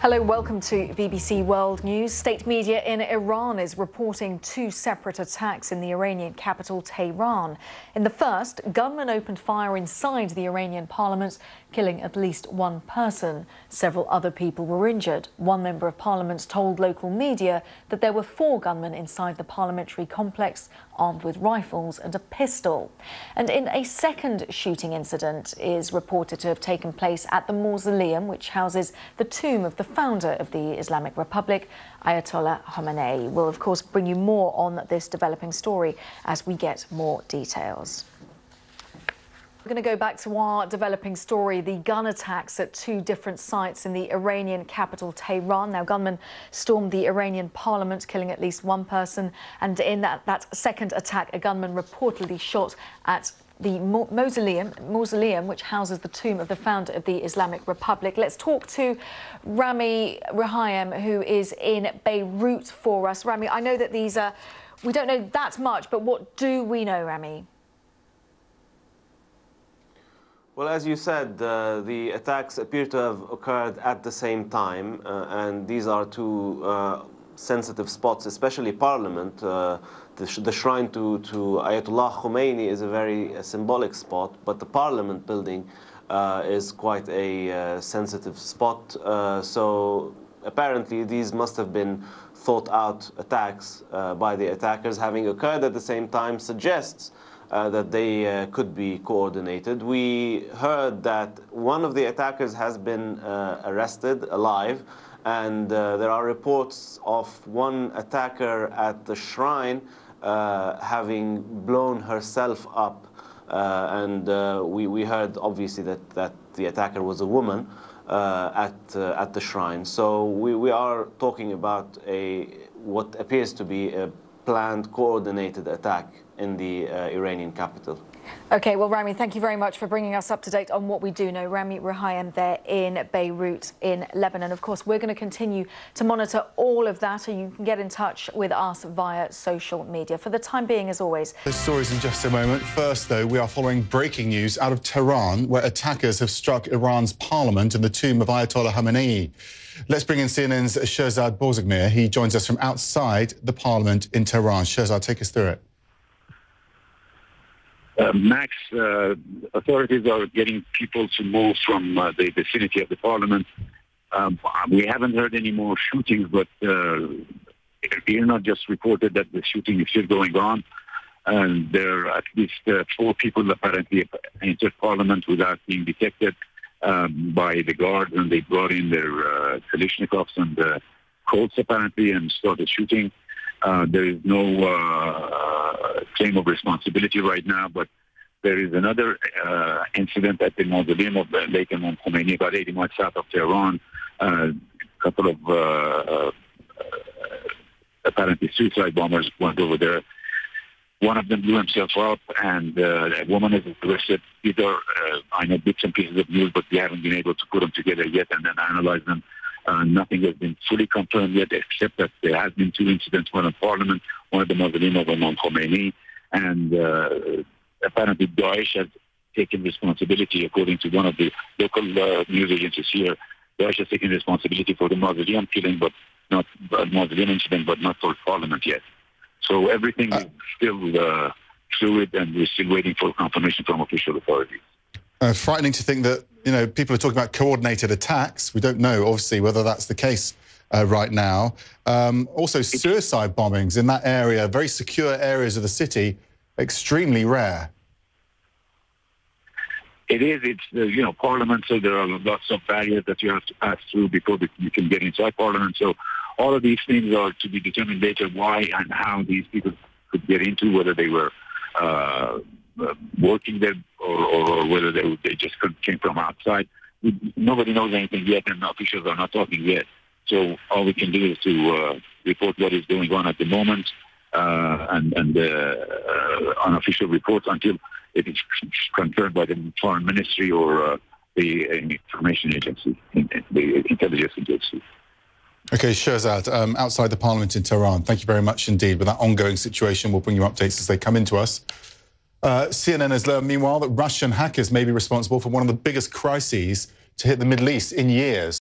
Hello, welcome to BBC World News. State media in Iran is reporting two separate attacks in the Iranian capital, Tehran. In the first, gunmen opened fire inside the Iranian parliament, killing at least one person. Several other people were injured. One member of parliament told local media that there were four gunmen inside the parliamentary complex, armed with rifles and a pistol. And in a second shooting incident is reported to have taken place at the mausoleum, which houses the tomb of the founder of the Islamic Republic, Ayatollah Khamenei. We'll, of course, bring you more on this developing story as we get more details. We're going to go back to our developing story, the gun attacks at two different sites in the Iranian capital, Tehran. Now, gunmen stormed the Iranian parliament, killing at least one person. And in that second attack, a gunman reportedly shot at the mausoleum, which houses the tomb of the founder of the Islamic Republic. Let's talk to Rami Rahayem, who is in Beirut for us. Rami, I know that these are, we don't know that much, but what do we know, Rami? Well, as you said, the attacks appear to have occurred at the same time, and these are two sensitive spots, especially Parliament. The shrine to Ayatollah Khomeini is a very symbolic spot, but the Parliament building is quite a sensitive spot. So apparently these must have been thought-out attacks by the attackers. Having occurred at the same time suggests that they could be coordinated. We heard that one of the attackers has been arrested alive, and there are reports of one attacker at the shrine having blown herself up. We heard, obviously, that the attacker was a woman at the shrine. So we are talking about what appears to be a planned, coordinated attack in the Iranian capital. OK, well, Rami, thank you very much for bringing us up to date on what we do know. Rami Rahayem there in Beirut in Lebanon. Of course, we're going to continue to monitor all of that, and you can get in touch with us via social media. For the time being, as always. The stories in just a moment. First, though, we are following breaking news out of Tehran, where attackers have struck Iran's parliament and the tomb of Ayatollah Khamenei. Let's bring in CNN's Shehzad Bozorgmir. He joins us from outside the parliament in Tehran. Shehzad, take us through it. Max, authorities are getting people to move from the vicinity of the parliament. We haven't heard any more shootings, but Irna just reported that the shooting is still going on. And there are at least four people apparently entered parliament without being detected by the guards, and they brought in their Kalashnikovs and Colts apparently and started shooting. There is no claim of responsibility right now, but there is another incident at the mausoleum of Imam Khomeini, about 80 miles south of Tehran. A couple of apparently suicide bombers went over there. One of them blew himself up, and a woman is arrested. These are, I know, bits and pieces of news, but we haven't been able to put them together yet and then analyze them. Nothing has been fully confirmed yet, except that there has been two incidents, one in Parliament, one at the mausoleum of Imam Khomeini, and apparently Daesh has taken responsibility, according to one of the local news agencies here. Daesh has taken responsibility for the mausoleum killing, but not mausoleum incident, but not for Parliament yet. So everything is still fluid, and we're still waiting for confirmation from official authorities. Frightening to think that, you know, people are talking about coordinated attacks. We don't know, obviously, whether that's the case right now. Also, suicide bombings in that area, very secure areas of the city, extremely rare. It is. It's, you know, Parliament, so there are lots of barriers that you have to pass through before you can get inside Parliament. So all of these things are to be determined later, why and how these people could get into, whether they were working there or whether they just came from outside. Nobody knows anything yet, and officials are not talking yet. So all we can do is to report what is going on at the moment and unofficial reports until it is confirmed by the Foreign Ministry or the information agency, the intelligence agency. OK, Shehzad, outside the parliament in Tehran, thank you very much indeed. With that ongoing situation, we'll bring you updates as they come into us. CNN has learned, meanwhile, that Russian hackers may be responsible for one of the biggest crises to hit the Middle East in years.